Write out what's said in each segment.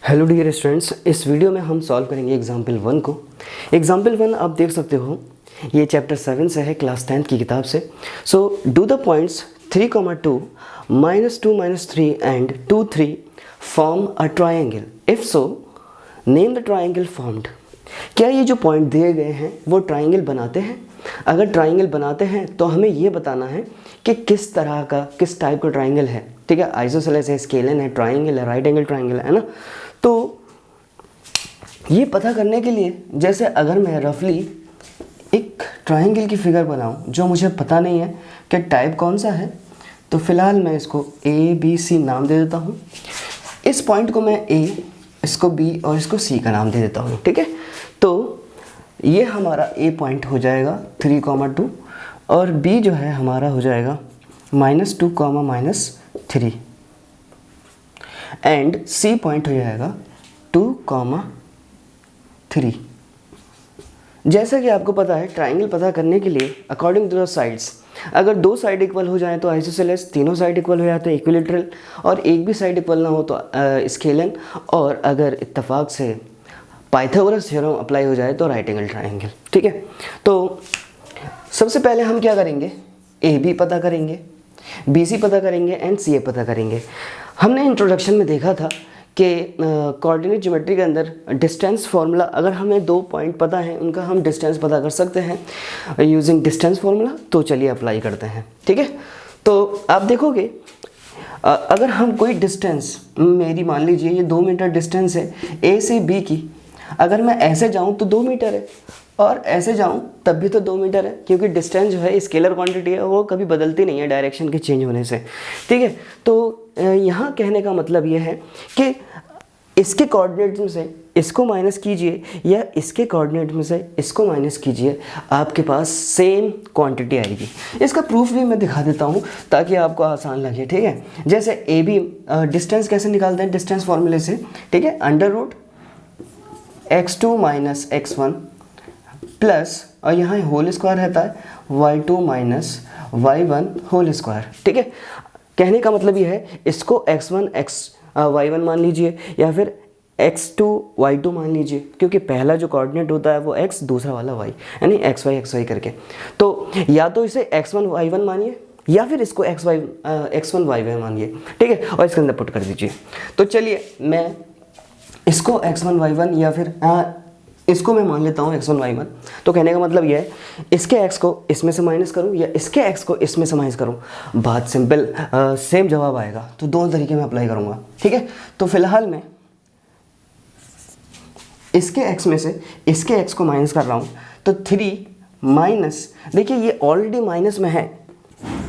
Hello dear students, इस video में हम सॉल्व करेंगे एग्जाम्पल 1 को। एग्जाम्पल 1 आप देख सकते हो, ये चैप्टर 7 से है, क्लास 10th की किताब से। So do the points 3,2, -2, -3 and 2, 3 form a triangle. If so name the triangle formed. क्या ये जो पॉइंट दिए गए हैं वो ट्राइंगल बनाते हैं? अगर ट्राइंगल बनाते हैं तो हमें ये बताना है कि किस तरह का, किस टाइप का ट्राइंगल है। ठीक है, आइसोसेलेस है, स्केलन है, ट्राइंगल है, राइट एंगल ट्राइंगल है ना। तो ये पता करने के लिए, जैसे अगर मैं रफली एक ट्राइंगल की फिगर बनाऊं जो मुझे पता नहीं है कि टाइप कौन सा है, तो फिलहाल मैं इसको ABC नाम दे देता हूँ। इस पॉइंट को मैं A, इसको B और इसको C का नाम दे देता हूँ। ठीक है, तो ये हमारा A पॉइंट हो जाएगा 3,2 और B जो है हमारा हो जाएगा -2, -3 एंड C पॉइंट हो जाएगा 2, 3। जैसा कि आपको पता है, ट्राइंगल पता करने के लिए अकॉर्डिंग टू द साइड्स, अगर दो साइड इक्वल हो जाए तो आइसोसेलेस, तीनों साइड इक्वल हो जाते हैं इक्विलेटरल, और एक भी साइड इक्वल ना हो तो स्केलन, और अगर इत्तेफाक से पाइथागोरस थ्योरम अप्लाई हो जाए तो राइट एंगल ट्राइंगल। ठीक है, तो सबसे पहले हम क्या करेंगे, AB पता करेंगे, BC पता करेंगे एंड CA पता करेंगे। हमने इंट्रोडक्शन में देखा था कि कोऑर्डिनेट ज्योमेट्री के अंदर डिस्टेंस फार्मूला, अगर हमें दो पॉइंट पता है उनका हम डिस्टेंस पता कर सकते हैं यूजिंग डिस्टेंस फार्मूला। तो चलिए अप्लाई करते हैं। ठीक है, तो आप देखोगे अगर हम कोई डिस्टेंस, मेरी मान लीजिए ये 2 मीटर डिस्टेंस है A से B की, अगर मैं ऐसे जाऊँ तो 2 मीटर है और ऐसे जाऊँ तब भी तो 2 मीटर है, क्योंकि डिस्टेंस जो है स्केलर क्वांटिटी है, वो कभी बदलती नहीं है डायरेक्शन के चेंज होने से। ठीक है, तो यहाँ कहने का मतलब ये है कि इसके कोऑर्डिनेट में से इसको माइनस कीजिए या इसके कोऑर्डिनेट में से इसको माइनस कीजिए, आपके पास सेम क्वांटिटी आएगी। इसका प्रूफ भी मैं दिखा देता हूँ ताकि आपको आसान लगे। ठीक है, जैसे AB डिस्टेंस कैसे निकालते हैं डिस्टेंस फॉर्मूले से। ठीक है, √x2 - x1 प्लस, और यहाँ होल स्क्वायर रहता है, y2 - y1 होल स्क्वायर। ठीक है, कहने का मतलब ये है, इसको x1 y1 मान लीजिए या फिर x2 y2 मान लीजिए, क्योंकि पहला जो कोऑर्डिनेट होता है वो x, दूसरा वाला y, यानी xy करके। तो या तो इसे x1 y1 मानिए या फिर इसको x1 y1 मानिए। ठीक है, और इसके अंदर पुट कर दीजिए। तो चलिए मैं इसको x1 y1 या फिर इसको मैं मान लेता हूँ x1 y1। तो कहने का मतलब यह है, इसके x को इसमें से माइनस करूँ या इसके x को इसमें से माइनस करूँ, बात सिंपल, सेम जवाब आएगा। तो दोनों तरीके में अप्लाई करूँगा। ठीक है, तो फिलहाल मैं इसके x में से इसके x को माइनस कर रहा हूँ, तो 3 माइनस, देखिए ये ऑलरेडी माइनस में है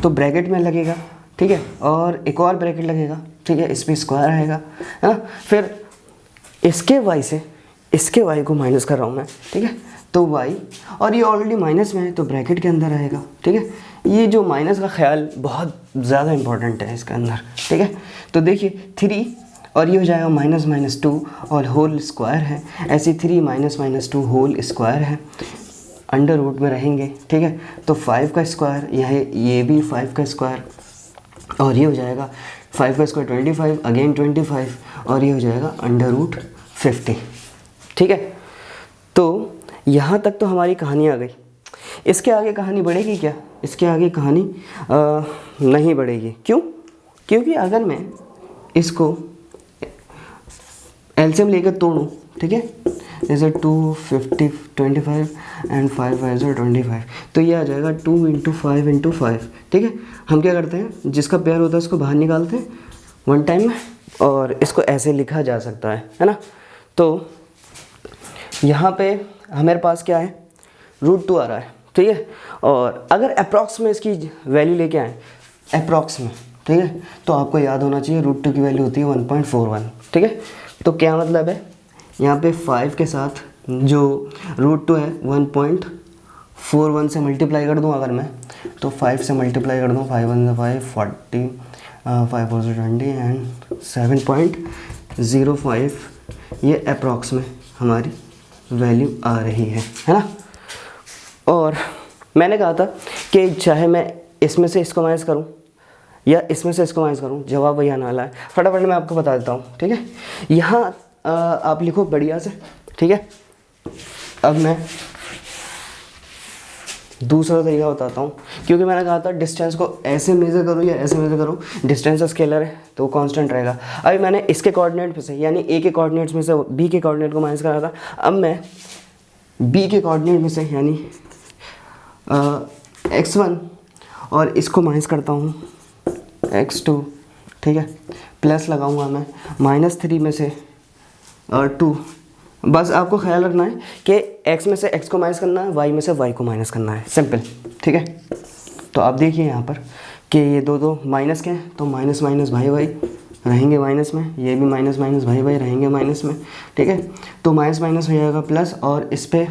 तो ब्रैकेट में लगेगा। ठीक है, और एक और ब्रैकेट लगेगा। ठीक है, इस पर स्क्वायर आएगा, है ना। फिर इसके y से इसके y को माइनस कर रहा हूँ मैं। ठीक है, तो y, और ये ऑलरेडी माइनस में है तो ब्रैकेट के अंदर आएगा। ठीक है, ये जो माइनस का ख्याल बहुत ज़्यादा इंपॉर्टेंट है इसके अंदर। ठीक है, तो देखिए 3 और ये हो जाएगा -2 और होल स्क्वायर है, ऐसे 3 -2 होल स्क्वायर है, अंडर रूट में रहेंगे। ठीक है, तो 5 का स्क्वायर, ये भी 5 का स्क्वायर, और ये हो जाएगा 5 का स्क्वायर 25, अगेन 25, और ये हो जाएगा √50। ठीक है, तो यहाँ तक तो हमारी कहानी आ गई। इसके आगे कहानी बढ़ेगी क्या? इसके आगे कहानी नहीं बढ़ेगी। क्यों? क्योंकि अगर मैं इसको एलसीएम लेकर तोड़ूँ, ठीक है, जैसे 250 25 एंड 5 5 25, तो ये आ जाएगा 2 × 5 × 5। ठीक है, हम क्या करते हैं, जिसका पेयर होता है उसको बाहर निकालते हैं वन टाइम में, और इसको ऐसे लिखा जा सकता है ना। तो यहाँ पे हमारे पास क्या है, √2 आ रहा है। ठीक है, और अगर अप्रॉक्स में इसकी वैल्यू लेके आए, अप्रॉक्स में, ठीक है, तो आपको याद होना चाहिए √2 की वैल्यू होती है 1.41। ठीक है, तो क्या मतलब है, यहाँ पे 5 के साथ जो √2 है 1.41 से मल्टीप्लाई कर दूँ अगर मैं, तो 5 से मल्टीप्लाई कर दूँ, 5 1 5 40, 5 4 20 एंड 7.05, ये अप्रॉक्स में हमारी वैल्यू आ रही है ना। और मैंने कहा था कि चाहे मैं इसमें से इसको माइनस करूं या इसमें से इसको माइनस करूं, जवाब वही आने वाला है। फटाफट मैं आपको बता देता हूं। ठीक है, यहाँ आप लिखो बढ़िया से, ठीक है। अब मैं दूसरा तरीका बताता हूँ, क्योंकि मैंने कहा था डिस्टेंस को ऐसे मेज़र करो या ऐसे मेज़र करो, डिस्टेंस का स्केलर है तो कांस्टेंट रहेगा। अभी मैंने इसके कोऑर्डिनेट में से यानी ए के कोऑर्डिनेट्स में से बी के कोऑर्डिनेट को माइनस करा था, अब मैं बी के कोऑर्डिनेट में से यानी x1 और इसको माइनस करता हूँ x2, ठीक है। प्लस लगाऊंगा मैं -3 में से 2। बस आपको ख्याल रखना है कि x में से x को माइनस करना है, y में से y को माइनस करना है, सिंपल, ठीक है। तो आप देखिए यहाँ पर कि ये दो माइनस के हैं तो माइनस माइनस भाई भाई रहेंगे माइनस में, ये भी माइनस माइनस भाई भाई रहेंगे माइनस में, ठीक है। तो माइनस माइनस हो जाएगा प्लस, और इस पे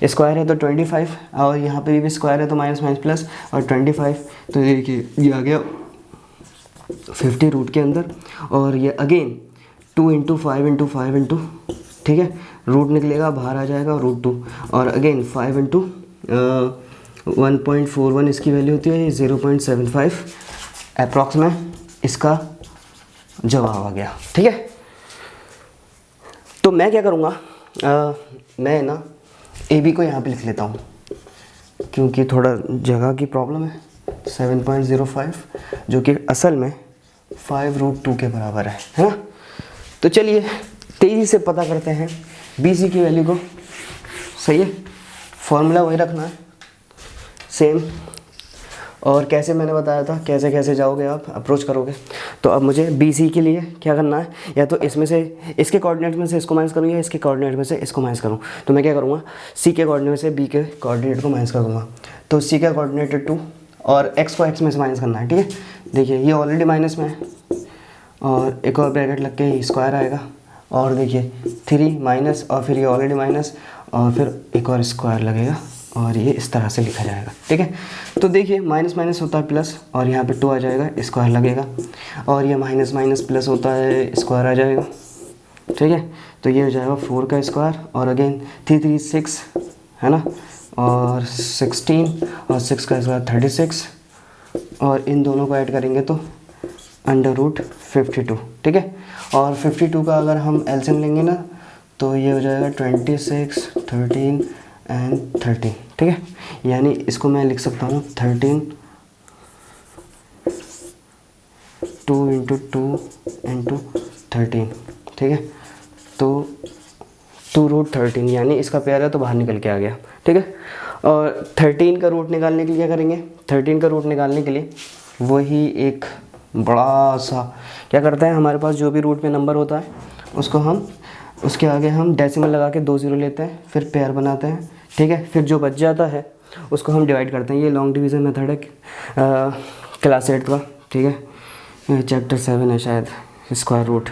स्क्वायर है तो 25, और यहाँ पे भी स्क्वायर है तो माइनस माइनस प्लस और 25, तो देखिए ये आ गया 50 रूट के अंदर, और ये अगेन 2 × 5 × 5 × ठीक है, रूट निकलेगा बाहर आ जाएगा √2, और अगेन 5 × 1.41 इसकी वैल्यू होती है, 0.75 अप्रॉक्स में इसका जवाब आ गया, ठीक है। तो मैं क्या करूँगा, मैं ना ए बी को यहाँ पे लिख लेता हूँ क्योंकि थोड़ा जगह की प्रॉब्लम है। 7.05 जो कि असल में 5√2 के बराबर है ना। तो चलिए तेज़ी से पता करते हैं बी सी की वैल्यू को, सही है। फॉर्मूला वही रखना है सेम, और कैसे मैंने बताया था कैसे कैसे जाओगे आप अप्रोच करोगे। तो अब मुझे बी सी के लिए क्या करना है, या तो इसमें से इसके कोऑर्डिनेट में से इसको माइनस करूँ या इसके कोऑर्डिनेट में से इसको माइनस करूँ। तो मैं क्या करूँगा, सी के कोऑर्डिनेट में से बी के कोऑर्डिनेट को माइनस कर दूँगा। तो सी का कोऑर्डिनेट है 2 और एक्स को एक्स में से माइनस करना है, ठीक है। देखिए ये ऑलरेडी माइनस में है, और एक और ब्रैकेट लग के स्क्वायर आएगा, और देखिए 3 माइनस और फिर ये ऑलरेडी माइनस और फिर एक और स्क्वायर लगेगा, और ये इस तरह से लिखा जाएगा, ठीक है। तो देखिए माइनस माइनस होता है प्लस, और यहाँ पे 2 आ जाएगा, स्क्वायर लगेगा, और ये माइनस माइनस प्लस होता है, स्क्वायर आ जाएगा, ठीक है। तो ये हो जाएगा 4 का स्क्वायर, और अगेन 3 3 6 है ना, और 16 और 6 का स्क्वायर 36, और इन दोनों को ऐड करेंगे तो √52, ठीक है। और 52 का अगर हम एलसीएम लेंगे ना तो ये हो जाएगा 26, 13 एंड 13, ठीक है। यानी इसको मैं लिख सकता हूँ 13 2 × 2 × 13, ठीक है। तो 2√13 यानी इसका पेयर है तो बाहर निकल के आ गया, ठीक है। और 13 का रूट निकालने के लिए क्या करेंगे, 13 का रूट निकालने के लिए वही एक बड़ा सा क्या करते हैं, हमारे पास जो भी रूट में नंबर होता है उसको हम उसके आगे हम डेसिमल लगा के 2 0 लेते हैं, फिर पेयर बनाते हैं, ठीक है। फिर जो बच जाता है उसको हम डिवाइड करते हैं। ये लॉन्ग डिवीज़न मेथड है क्लास 8 का, ठीक है, चैप्टर 7 है शायद, स्क्वायर रूट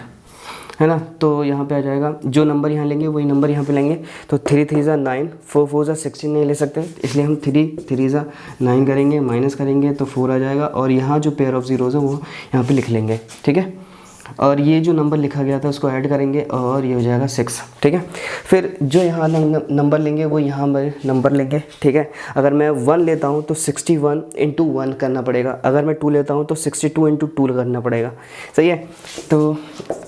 है ना। तो यहाँ पे आ जाएगा, जो नंबर यहाँ लेंगे वही नंबर यहाँ पे लेंगे। तो 3 3 ज़ा 9, 4 4 ज़ा 16 नहीं ले सकते, इसलिए हम 3 3 ज़ा 9 करेंगे, माइनस करेंगे तो 4 आ जाएगा, और यहाँ जो पेयर ऑफ ज़ीरोज़ है वो यहाँ पे लिख लेंगे, ठीक है। और ये जो नंबर लिखा गया था उसको ऐड करेंगे, और ये हो जाएगा 6, ठीक है। फिर जो यहाँ नंबर लेंगे वो यहाँ नंबर लेंगे, ठीक है। अगर मैं 1 लेता हूँ तो 61 × 1 करना पड़ेगा, अगर मैं 2 लेता हूँ तो 62 × 2 करना पड़ेगा, सही है। तो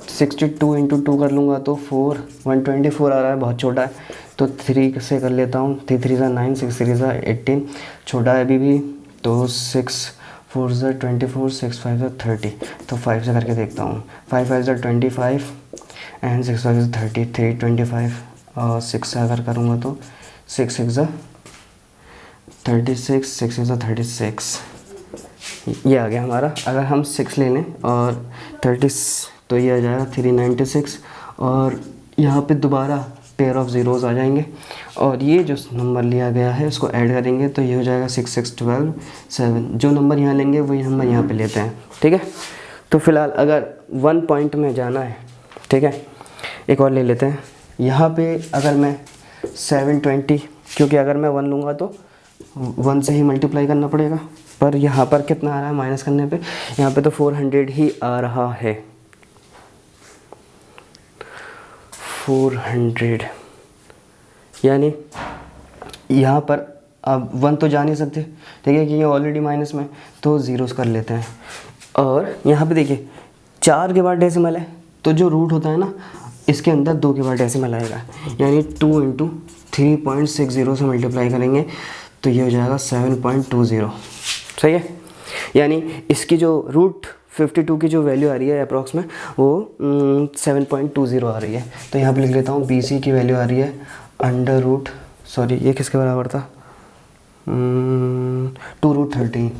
62 × 2 कर लूँगा तो 124 आ रहा है, बहुत छोटा है, तो 3 से कर लेता हूँ। 3 3 ज़ा 9, 6 3 ज़ा 18, छोटा है अभी भी, तो 6 4 ज़ा 24, 6 5 ज़ा 30, तो 5 से करके देखता हूँ। 5 5 ज़ा 25 एंड 6 5 ज़ा 30, 3 25, और 6 से अगर करूँगा तो 6 6 ज़ा 36, 6 ज़ा 36, ये आ गया हमारा। अगर हम 6 ले लें और 30 तो ये आ जाएगा 396, और यहाँ पे दोबारा पेयर ऑफ ज़ीरोज़ आ जाएंगे, और ये जो नंबर लिया गया है उसको ऐड करेंगे तो ये हो जाएगा 6 6 12 7। जो नंबर यहाँ लेंगे वही नंबर यहाँ पे लेते हैं, ठीक है। तो फिलहाल अगर 1 पॉइंट में जाना है, ठीक है, एक और ले लेते हैं। यहाँ पे अगर मैं 720, क्योंकि अगर मैं 1 लूँगा तो 1 से ही मल्टीप्लाई करना पड़ेगा, पर यहाँ पर कितना आ रहा है माइनस करने पे, यहाँ पे तो 400 ही आ रहा है, 400, यानी यहाँ पर अब 1 तो जा नहीं सकते, ठीक है, कि ये ऑलरेडी माइनस में, तो ज़ीरोस कर लेते हैं। और यहाँ पे देखिए 4 के बाद डेसिमल है, तो जो रूट होता है ना इसके अंदर 2 के बाद डेसिमल आएगा, यानी 2 इंटू 3.60 से मल्टीप्लाई करेंगे तो ये हो जाएगा 7.20। सही है, यानी इसकी जो रूट 52 की जो वैल्यू आ रही है अप्रॉक्स में वो 7.20 आ रही है। तो यहाँ पे लिख लेता हूँ BC की वैल्यू आ रही है अंडर रूट, सॉरी ये किसके बराबर था, 2√13,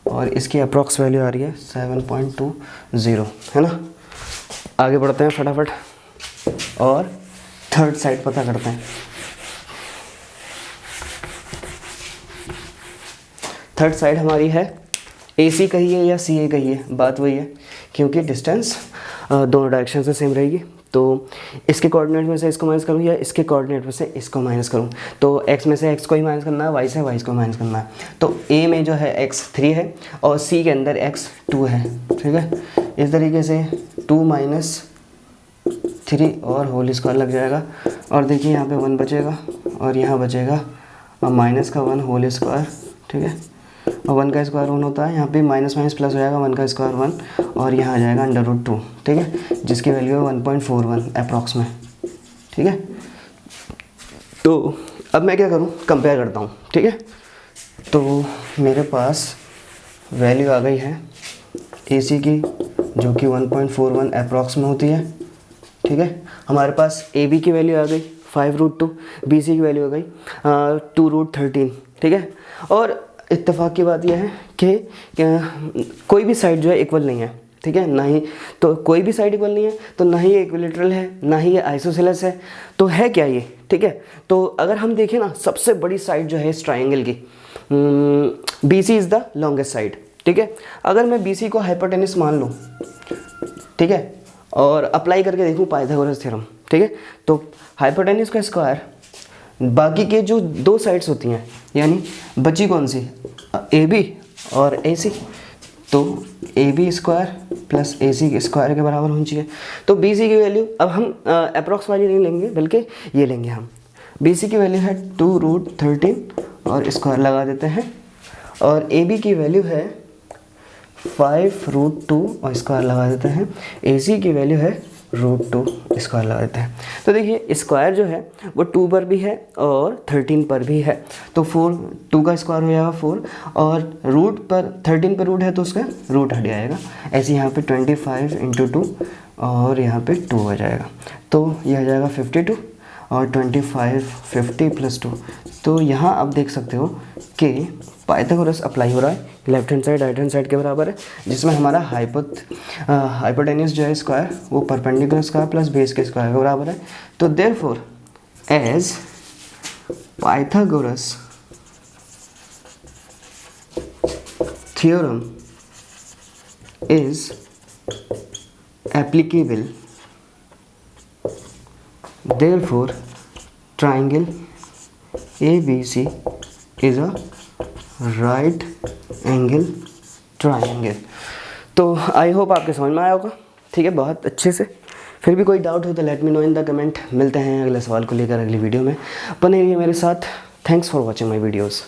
और इसकी अप्रॉक्स वैल्यू आ रही है 7.20, है ना। आगे बढ़ते हैं फटाफट और थर्ड साइड पता करते हैं। थर्ड साइड हमारी है AC कहिए या CA कहिए, बात वही है, क्योंकि डिस्टेंस दोनों डायरेक्शन से सेम रहेगी। तो इसके कोऑर्डिनेट में से इसको माइनस करूँ या इसके कोऑर्डिनेट में से इसको माइनस करूँ, तो x में से x को ही माइनस करना है, y से y को माइनस करना है। तो A में जो है x 3 है और C के अंदर x 2 है, ठीक है। इस तरीके से 2 - 3 और होल स्क्वायर लग जाएगा, और देखिए यहाँ पे 1 बचेगा और यहाँ बचेगा माइनस का 1 होल स्क्वायर, ठीक है। और 1 का स्क्वायर 1 होता है, यहाँ पे माइनस माइनस प्लस हो जाएगा, 1 का स्क्वायर 1 और यहाँ आ जाएगा अंडर रूट 2, ठीक है, जिसकी वैल्यू है 1.41 अप्रॉक्स में, ठीक है। तो अब मैं क्या करूँ, कंपेयर करता हूँ, ठीक है। तो मेरे पास वैल्यू आ गई है AC की जो कि 1.41 अप्रॉक्स में होती है, ठीक है। हमारे पास AB की वैल्यू आ गई 5√2, BC की वैल्यू आ गई 2√13, ठीक है। और इत्तेफाक की बात यह है कि कोई भी साइड जो है इक्वल नहीं है, ठीक है, ना ही तो कोई भी साइड इक्वल नहीं है, तो ना ही ये इक्विलेटरल है, ना ही ये आइसोसेलेस है, तो है क्या ये, ठीक है। तो अगर हम देखें ना, सबसे बड़ी साइड जो है इस ट्राइंगल की, BC is the longest side, ठीक है। अगर मैं BC को हाइपोटेनस मान लूँ, ठीक है, और अप्लाई करके देखूँ पाइथागोरस थ्योरम, ठीक है, तो हाइपोटेनस का स्क्वायर बाकी के जो 2 साइड्स होती हैं, यानी बची कौन सी, AB और AC, तो AB square plus AC square के बराबर होनी चाहिए। तो BC की वैल्यू अब हम अप्रॉक्स वाली नहीं लेंगे, बल्कि ये लेंगे हम, BC की वैल्यू है 2√13 और स्क्वायर लगा देते हैं, और AB की वैल्यू है 5√2 और स्क्वायर लगा देते हैं, AC की वैल्यू है √2 स्क्वायर लगा देते हैं। तो देखिए स्क्वायर जो है वो 2 पर भी है और 13 पर भी है, तो 2 का स्क्वायर हो जाएगा 4, और रूट पर 13 पर रूट है तो उसका रूट हट जाएगा, ऐसे यहाँ पे 25 × 2 और यहाँ पे 2 आ जाएगा, तो यह आ जाएगा 52 और 25 50 + 2। तो यहाँ आप देख सकते हो कि पाइथागोरस अप्लाई हो रहा है, left hand side right hand side के बराबर है, जिसमें हमारा हाइपोटेनस जो है स्क्वायर वो परपेंडिकुलर स्क्वायर प्लस बेस के स्क्वायर के बराबर है। तो therefore as Pythagoras theorem is applicable, therefore triangle ABC is a right angle triangle। तो आई होप आपके समझ में आया होगा, ठीक है, बहुत अच्छे से। फिर भी कोई डाउट हो तो let me know in the comment. मिलते हैं अगले सवाल को लेकर अगली वीडियो में, बने रहिए मेरे साथ। Thanks for watching my videos.